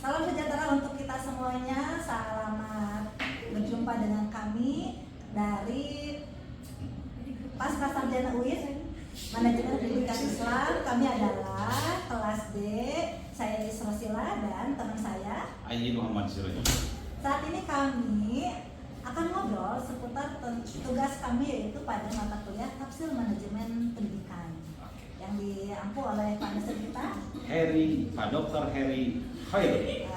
Salam sejahtera untuk kita semuanya. Selamat berjumpa dengan kami dari Pasca Sarjana UIN Manajemen Pendidikan Islam. Kami adalah kelas D. Saya Isra Sila dan teman saya Ayy Muhammad Siraj. Saat ini kami akan ngobrol seputar tugas kami, yaitu pada mata kuliah Tafsir Manajemen Pendidikan yang diampu oleh Pak dosen kita Pak Dr. Heri Khair. Oke.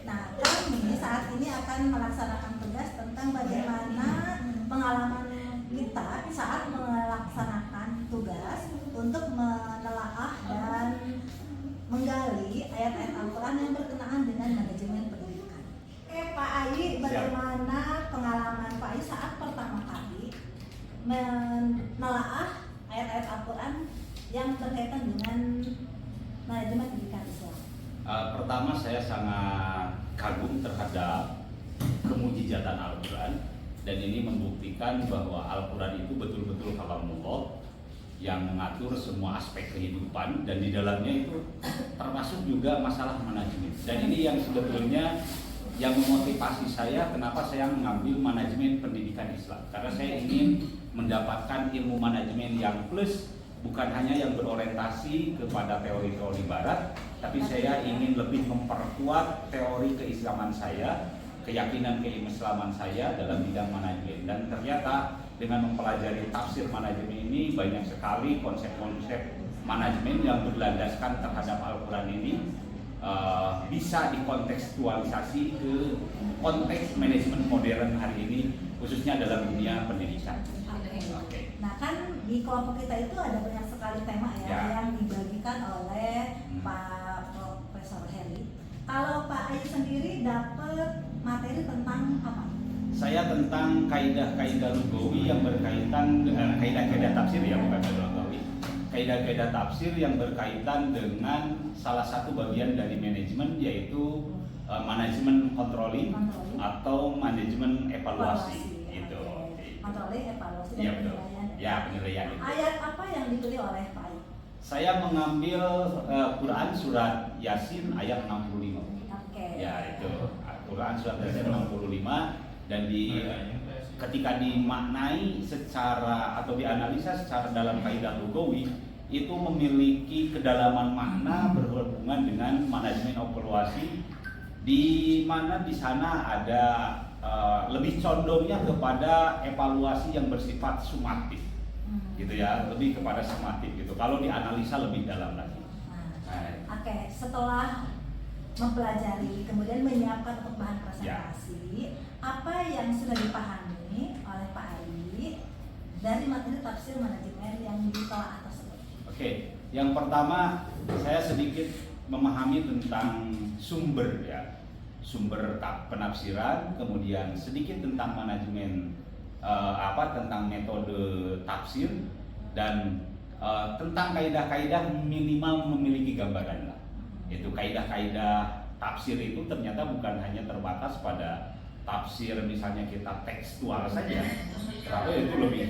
Nah, kami saat ini akan melaksanakan tugas tentang bagaimana pengalaman kita saat melaksanakan tugas untuk menelaah dan menggali ayat-ayat Al-Quran yang berkenaan dengan manajemen pendidikan. Oke, Pak Ayi, bagaimana pengalaman Pak Ayi saat pertama kali menelaah ayat-ayat Al-Quran yang berkaitan dengan manajemen pendidikan Islam? Pertama saya sangat kagum terhadap kemujizatan Al-Quran, dan ini membuktikan bahwa Al-Quran itu betul-betul kalamullah yang mengatur semua aspek kehidupan, dan di dalamnya itu termasuk juga masalah manajemen. Dan ini yang sebetulnya yang memotivasi saya kenapa saya mengambil manajemen pendidikan Islam, karena saya ingin mendapatkan ilmu manajemen yang plus, bukan hanya yang berorientasi kepada teori-teori barat, tapi saya ingin lebih memperkuat teori keislaman saya, keyakinan keislaman saya dalam bidang manajemen. Dan ternyata dengan mempelajari tafsir manajemen ini, banyak sekali konsep-konsep manajemen yang berlandaskan terhadap Al-Quran ini bisa dikontekstualisasi ke konteks manajemen modern hari ini, khususnya dalam dunia pendidikan. Oke. Nah, kan di kelompok kita itu ada banyak sekali tema yang dibagikan oleh Pak Profesor Heri. Kalau Pak Ayi sendiri dapat materi tentang apa? Saya tentang kaidah-kaidah lugawi yang berkaitan dengan kaidah-kaidah tafsir, ya bukan lugawi. Kaidah-kaidah tafsir yang berkaitan dengan salah satu bagian dari manajemen, yaitu manajemen controlling atau manajemen evaluasi. Itu. Controlling, evaluasi, dan Ya, penilaian. Ya, penilaian itu. Ayat apa yang dipilih oleh Pak Ayi? Saya mengambil Quran surat Yasin ayat 65. Oke. Ya, itu Quran surat Yasin 65, dan ketika dimaknai secara atau dianalisa secara dalam kaidah lugawi, itu memiliki kedalaman makna berhubungan dengan manajemen evaluasi, di mana di sana ada lebih condongnya kepada evaluasi yang bersifat sumatif, gitu ya, lebih kepada sumatif gitu. Kalau dianalisa lebih dalam lagi. Oke, setelah mempelajari kemudian menyiapkan untuk bahan presentasi, apa yang sudah dipahami oleh Pak Ayi dari materi tafsir manajemen yang ditelaah tersebut? Oke, yang pertama saya sedikit memahami tentang sumber penafsiran, kemudian sedikit tentang manajemen tentang metode tafsir, dan tentang kaidah-kaidah minimal memiliki gambaran lah. Itu kaidah-kaidah tafsir itu ternyata bukan hanya terbatas pada tafsir misalnya kita tekstual saja, tetapi itu lebih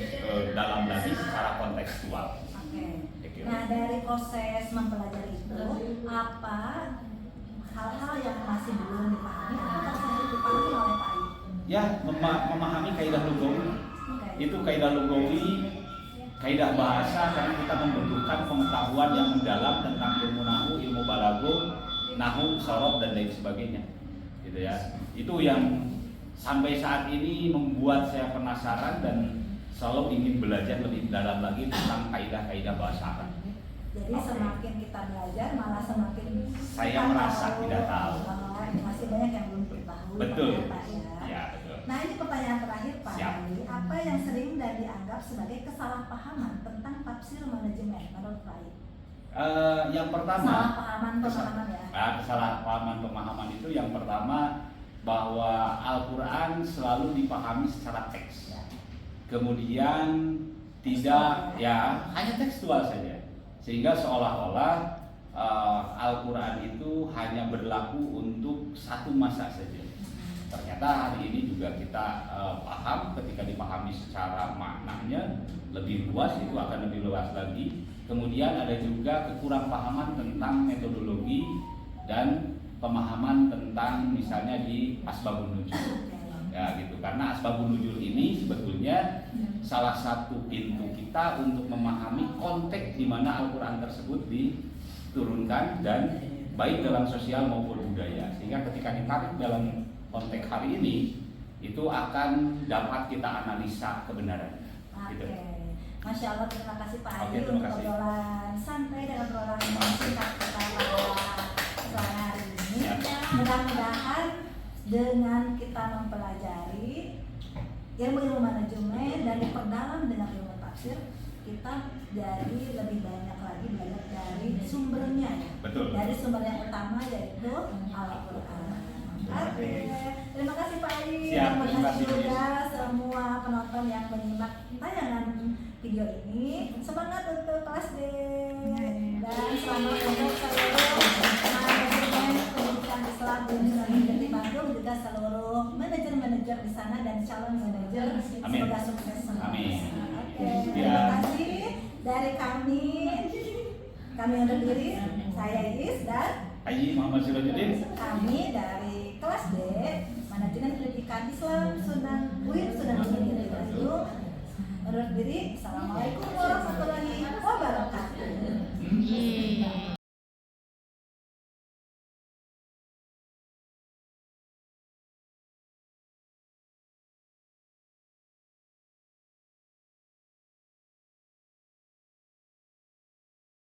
dalam lagi secara kontekstual. Oke. Nah, dari proses mempelajari itu, apa hal-hal yang masih belum dipahami atau sudah dipahami oleh Pak Ayi? Ya, memahami kaidah lugawi. Itu kaidah lugawi, kaidah bahasa, karena kita membutuhkan pengetahuan yang mendalam tentang ilmu nahu, ilmu balago, nahu, sorof, dan lain sebagainya. Gitu ya. Itu yang sampai saat ini membuat saya penasaran dan selalu ingin belajar lebih dalam lagi tentang kaidah-kaidah bahasa Arab. Jadi semakin kita belajar malah semakin saya merasa tidak tahu. Masih banyak yang belum diketahui. Betul. Ya, betul. Nah, ini pertanyaan terakhir Pak Ayi. Apa yang sering dan dianggap sebagai kesalahpahaman tentang tafsir manajemen menurut Pak Ayi? Yang pertama, kesalahpahaman pemahaman itu yang pertama, bahwa Al-Quran selalu dipahami secara teks, kemudian tidak hanya tekstual saja, sehingga seolah-olah Al-Quran itu hanya berlaku untuk satu masa saja. Ternyata hari ini juga kita paham, ketika dipahami secara maknanya lebih luas, itu akan lebih luas lagi. Kemudian ada juga kekurangpahaman tentang metodologi dan pemahaman tentang misalnya di asbabun nuzul. Ya gitu, karena asbabun nuzul ini sebetulnya salah satu pintu kita untuk memahami konteks di mana Al-Quran tersebut diturunkan dan baik dalam sosial maupun budaya, sehingga ketika ditarik dalam konteks hari ini itu akan dapat kita analisa kebenarannya. Gitu. Masya Allah, terima kasih Pak Adi terima untuk kasih. obrolan santai dan obrolan yang singkat kita pada sore hari ini. Ya. Mudah-mudahan dengan kita mempelajari ilmu-ilmu manajemen dan diperdalam dengan ilmu tafsir, kita jadi lebih banyak lagi belajar dari sumbernya ya. Betul. Dari sumber yang utama yaitu Al-Quran. Oke, terima kasih Pak Adi. Siap, Terima terima kasih kasih, juga semua penonton yang menyimak tayangan video ini. Semangat untuk kelas D dan selamat untuk seluruh manajemen pendidikan Islam di Bandung, juga seluruh manajer-manajer di sana dan calon manajer. Amin. Semoga sukses semua. Amin. Oke, Ya. terima kasih dari kami undur diri. Saya Iis dan Haji Muhammad Sirajuddin. kami dari kelas D Manajemen Pendidikan Islam Sunan UIN Sunan Gunung Bandung undur diri. Assalamualaikum warahmatullahi wabarakatuh.